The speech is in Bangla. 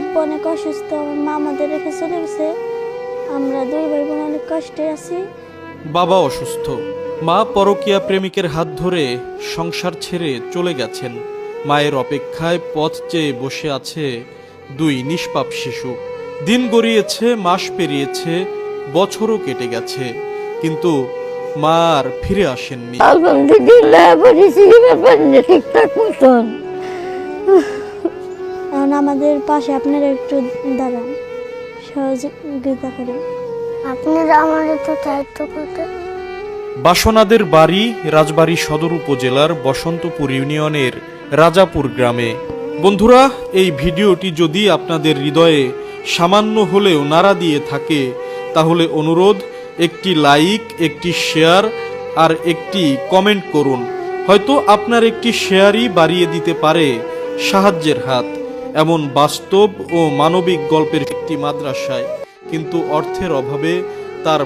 আব্বু অনেক অসুস্থ, আমার মা আমাদের রেখে চলে গেছে। আমরা দুই ভাই বোন অনেক কষ্টে আছি। বাবা অসুস্থ, মা পরকীয়া প্রেমিকের হাত ধরে সংসার ছেড়ে চলে গেছেন। মায়ের অপেক্ষায় পথ চেয়ে বসে আছে দুই নিষ্পাপ শিশু। দিন গড়িয়েছে, মাস পেরিয়েছে, বছরও কেটে গেছে, কিন্তু মা আর ফিরে আসেননি। আলহামদুলিল্লাহ পড়েছি ঠিকঠাক মতন। এখন আমাদের পাশে আপনারা একটু দাঁড়ান, সহযোগিতা করে। আপনারা আমাদের তো দায়িত্ব করতে। বাসনাদের বাড়ি রাজবাড়ী সদর উপজেলার বসন্তপুর ইউনিয়নের রাজাপুর গ্রামে। বন্ধুরা, এই ভিডিওটি যদি আপনাদের হৃদয়ে সামান্য হলেও নাড়া দিয়ে থাকে, তাহলে অনুরোধ, একটি লাইক, একটি শেয়ার আর একটি কমেন্ট করুন। হয়তো আপনার একটি শেয়ারই বাড়িয়ে দিতে পারে সাহায্যের হাত। এমন বাস্তব ও মানবিক গল্পের একটি মাদ্রাসায় কিন্তু অর্থের অভাবে তার